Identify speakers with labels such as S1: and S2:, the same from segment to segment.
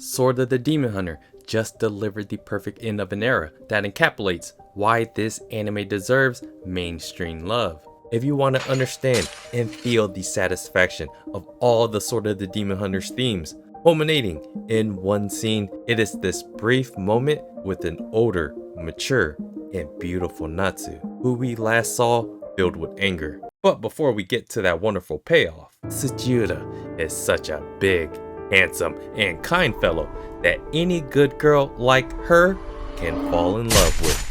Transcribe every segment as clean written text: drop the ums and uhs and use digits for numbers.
S1: Sword of the Demon Hunter just delivered the perfect end of an era that encapsulates why this anime deserves mainstream love. If you want to understand and feel the satisfaction of all the Sword of the Demon Hunter's themes, culminating in one scene, it is this brief moment with an older, mature, and beautiful Natsu, who we last saw filled with anger. But before we get to that wonderful payoff, Tsuchiura is such a big, handsome, and kind fellow that any good girl like her can fall in love with.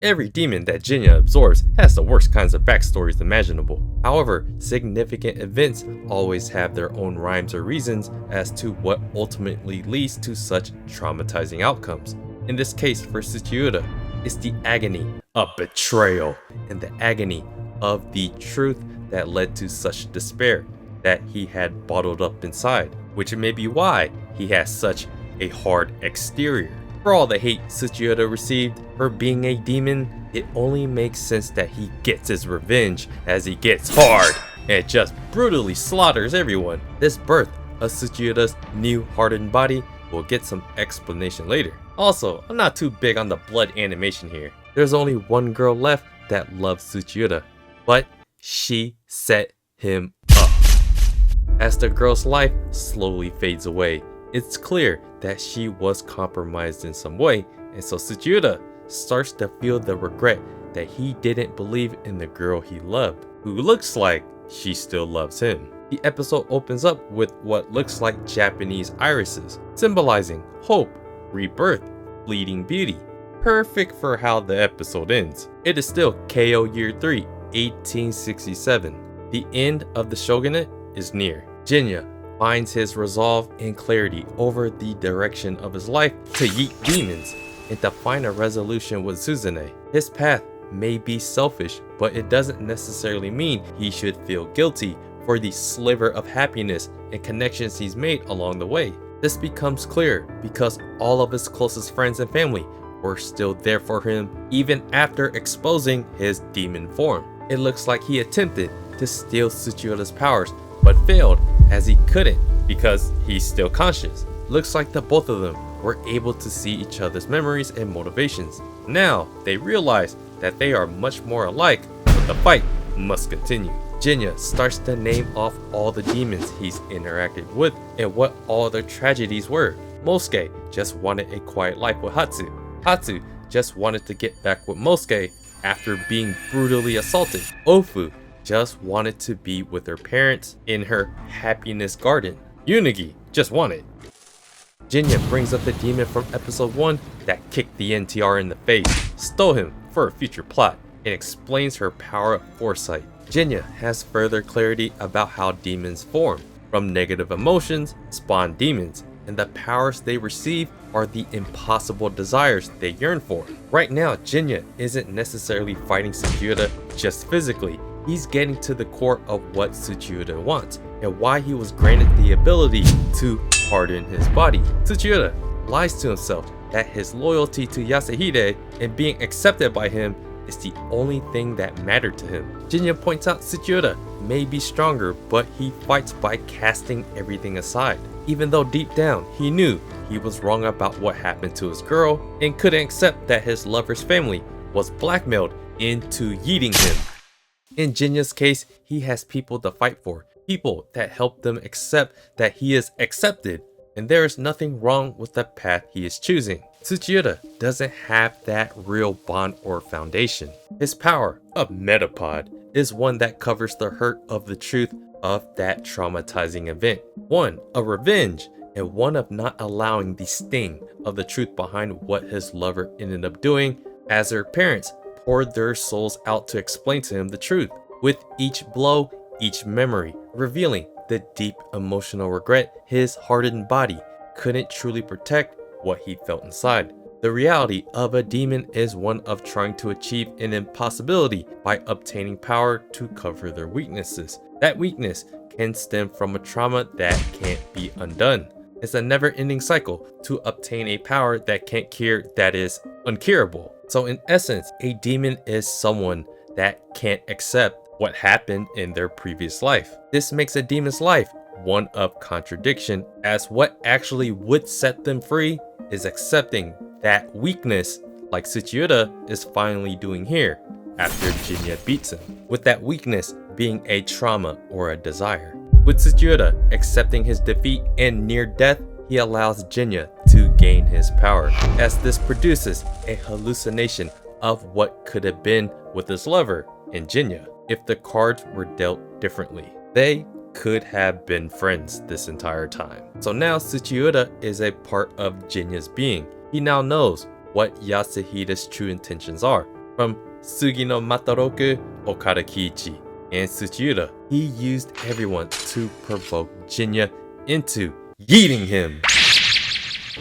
S1: Every demon that Jinya absorbs has the worst kinds of backstories imaginable. However, significant events always have their own rhymes or reasons as to what ultimately leads to such traumatizing outcomes. In this case for Tsuchiura, it's the agony of betrayal and the agony of the truth that led to such despair that he had bottled up inside, which may be why he has such a hard exterior. For all the hate Tsuchiura received for being a demon, it only makes sense that he gets his revenge as he gets hard and just brutally slaughters everyone. This birth of Tsuchiura's new hardened body will get some explanation later. Also, I'm not too big on the blood animation here. There's only one girl left that loves Tsuchiura, but she set him up. As the girl's life slowly fades away, it's clear that she was compromised in some way, and so Tsuchiura starts to feel the regret that he didn't believe in the girl he loved, who looks like she still loves him. The episode opens up with what looks like Japanese irises, symbolizing hope, rebirth, fleeting beauty. Perfect for how the episode ends. It is still KO Year 3, 1867. The end of the shogunate is near. Jinya finds his resolve and clarity over the direction of his life to yeet demons and to find a resolution with Suzune. His path may be selfish, but it doesn't necessarily mean he should feel guilty for the sliver of happiness and connections he's made along the way. This becomes clear because all of his closest friends and family were still there for him even after exposing his demon form. It looks like he attempted to steal Tsuchiura's powers but failed as he couldn't because he's still conscious. Looks like the both of them were able to see each other's memories and motivations. Now they realize that they are much more alike, but the fight must continue. Jinya starts to name off all the demons he's interacted with and what all their tragedies were. Mosuke just wanted a quiet life with Hatsu. Hatsu just wanted to get back with Mosuke after being brutally assaulted. Ofu just wanted to be with her parents in her happiness garden. Unagi just wanted. Jinya brings up the demon from episode 1 that kicked the NTR in the face, stole him for a future plot, and explains her power of foresight. Jinya has further clarity about how demons form. From negative emotions spawn demons, and the powers they receive are the impossible desires they yearn for. Right now, Jinya isn't necessarily fighting Tsuchiura just physically. He's getting to the core of what Tsuchiura wants and why he was granted the ability to harden his body. Tsuchiura lies to himself that his loyalty to Yasuhide and being accepted by him is the only thing that mattered to him. Jinya points out Tsuchiura may be stronger, but he fights by casting everything aside. Even though deep down he knew he was wrong about what happened to his girl and couldn't accept that his lover's family was blackmailed into yeeting him. In Jinya's case, he has people to fight for, people that help them accept that he is accepted, and there is nothing wrong with the path he is choosing. Tsuchiura doesn't have that real bond or foundation. His power, a metapod, is one that covers the hurt of the truth of that traumatizing event. One of revenge, and one of not allowing the sting of the truth behind what his lover ended up doing as her parents poured their souls out to explain to him the truth. With each blow, each memory, revealing the deep emotional regret his hardened body couldn't truly protect what he felt inside. The reality of a demon is one of trying to achieve an impossibility by obtaining power to cover their weaknesses. That weakness can stem from a trauma that can't be undone. It's a never-ending cycle to obtain a power that can't cure that is uncurable. So in essence, a demon is someone that can't accept what happened in their previous life. This makes a demon's life one of contradiction, as what actually would set them free is accepting that weakness, like Tsuchiura is finally doing here after Jinya beats him, with that weakness being a trauma or a desire. With Tsuchiura accepting his defeat and near death, he allows Jinya to gain his power, as this produces a hallucination of what could have been with his lover in Jinya if the cards were dealt differently. They could have been friends this entire time. So now Tsuchiura is a part of Jinya's being. He now knows what Yasuhide's true intentions are. From Sugi no Mataroku, Okada Kiichi, and Tsuchiura, he used everyone to provoke Jinya into yeeting him.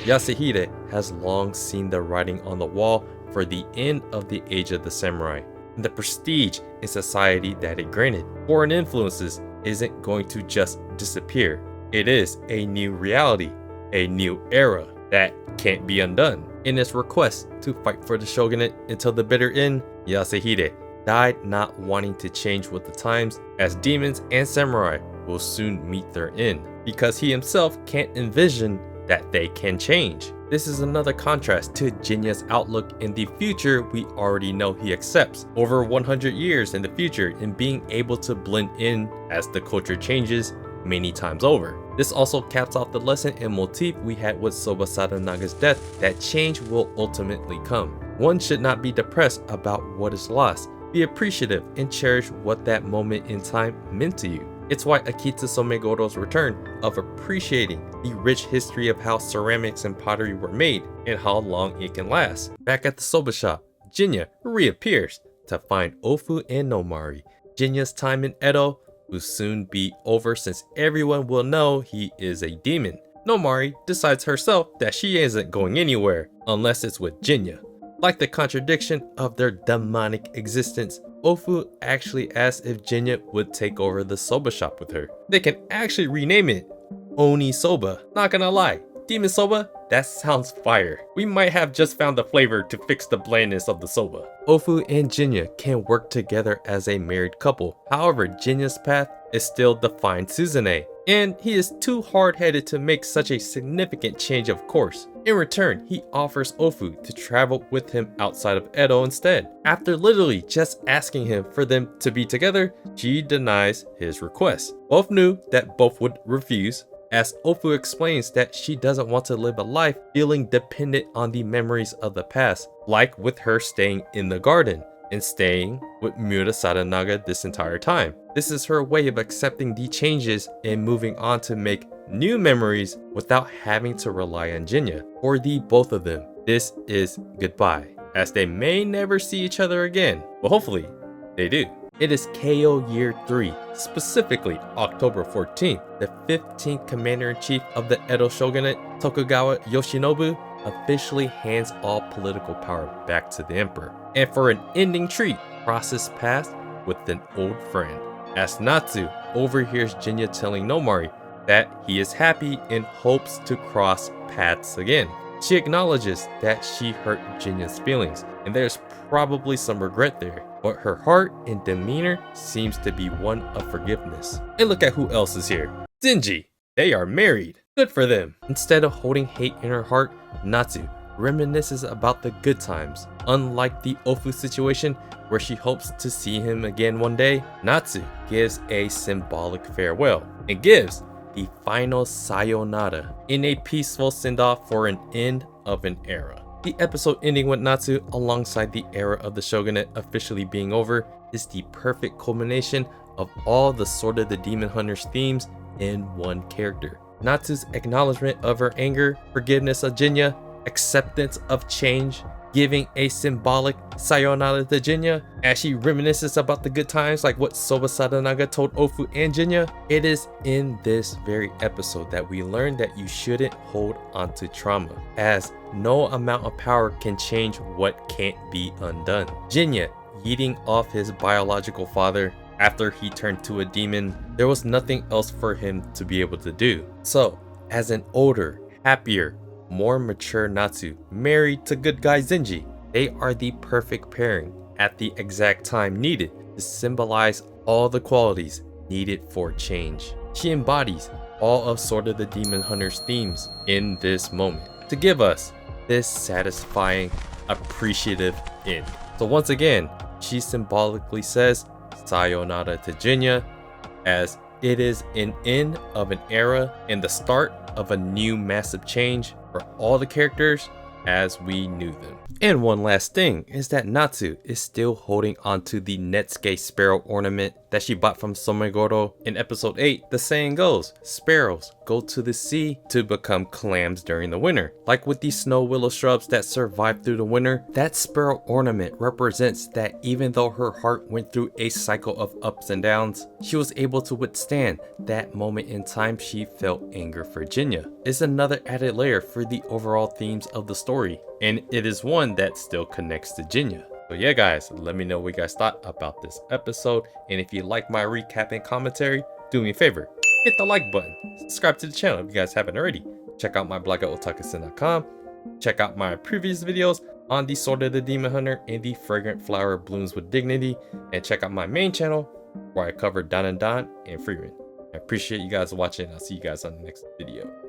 S1: Yasuhide has long seen the writing on the wall for the end of the Age of the Samurai, and the prestige in society that it granted. Foreign influences isn't going to just disappear. It is a new reality, a new era that can't be undone. In his request to fight for the shogunate until the bitter end, Yasuhide died not wanting to change with the times, as demons and samurai will soon meet their end, because he himself can't envision that they can change. This is another contrast to Jinya's outlook in the future we already know he accepts, over 100 years in the future, and being able to blend in as the culture changes many times over. This also caps off the lesson and motif we had with Soba Sadanaga's death, that change will ultimately come. One should not be depressed about what is lost. Be appreciative and cherish what that moment in time meant to you. It's why Akita Somegoro's return of appreciating the rich history of how ceramics and pottery were made and how long it can last. Back at the soba shop, Jinya reappears to find Ofu and Nomari. Jinya's time in Edo will soon be over, since everyone will know he is a demon. Nomari decides herself that she isn't going anywhere unless it's with Jinya. Like the contradiction of their demonic existence, Ofu actually asks if Jinya would take over the soba shop with her. They can actually rename it Oni Soba. Not gonna lie, Demon Soba, that sounds fire. We might have just found the flavor to fix the blandness of the soba. Ofu and Jinya can work together as a married couple. However, Jinya's path is still to find Suzune, and he is too hard-headed to make such a significant change of course. In return, he offers Ofu to travel with him outside of Edo instead. After literally just asking him for them to be together, she denies his request. Both knew that both would refuse, as Ofu explains that she doesn't want to live a life feeling dependent on the memories of the past, like with her staying in the garden and staying with Miura Sadanaga this entire time. This is her way of accepting the changes and moving on to make new memories without having to rely on Jinya. For the both of them, this is goodbye, as they may never see each other again, but hopefully they do. It is KO Year 3, specifically October 14th, the 15th Commander-in-Chief of the Edo Shogunate, Tokugawa Yoshinobu, officially hands all political power back to the Emperor. And for an ending treat, crosses paths with an old friend, as Natsu overhears Jinya telling Nomari that he is happy and hopes to cross paths again. She acknowledges that she hurt Jinya's feelings, and there's probably some regret there, but her heart and demeanor seems to be one of forgiveness. And look at who else is here. Zenji. They are married. Good for them. Instead of holding hate in her heart, Natsu reminisces about the good times. Unlike the Ofu situation, where she hopes to see him again one day, Natsu gives a symbolic farewell and gives the final sayonara in a peaceful send-off for an end of an era. The episode ending with Natsu alongside the era of the shogunate officially being over is the perfect culmination of all the Sword of the Demon Hunter's themes in one character. Natsu's acknowledgement of her anger, forgiveness of Jinya, acceptance of change, giving a symbolic sayonara to Jinya as she reminisces about the good times like what Soba Sadanaga told Ofu and Jinya. It is in this very episode that we learn that you shouldn't hold onto trauma, as no amount of power can change what can't be undone. Jinya yeeting off his biological father after he turned to a demon, there was nothing else for him to be able to do. So, as an older, happier, more mature Natsu married to good guy Zenji, they are the perfect pairing at the exact time needed to symbolize all the qualities needed for change. She embodies all of Sword of the Demon Hunter's themes in this moment to give us this satisfying, appreciative end. So once again, she symbolically says sayonara to Jinya, as it is an end of an era and the start of a new massive change for all the characters as we knew them. And one last thing is that Natsu is still holding onto the Netsuke sparrow ornament that she bought from Somegoro in episode 8. The saying goes, sparrows go to the sea to become clams during the winter. Like with these snow willow shrubs that survive through the winter, that sparrow ornament represents that even though her heart went through a cycle of ups and downs, she was able to withstand that moment in time she felt anger for Jinya. It's another added layer for the overall themes of the story, and it is one that still connects to Jinya. So yeah guys, let me know what you guys thought about this episode, and if you like my recap and commentary, do me a favor, hit the like button, subscribe to the channel if you guys haven't already, check out my blog at otakusen.com, check out my previous videos on the Sword of the Demon Hunter and the Fragrant Flower Blooms with Dignity, and check out my main channel where I cover Dan and Freeman. I appreciate you guys watching. I'll see you guys on the next video.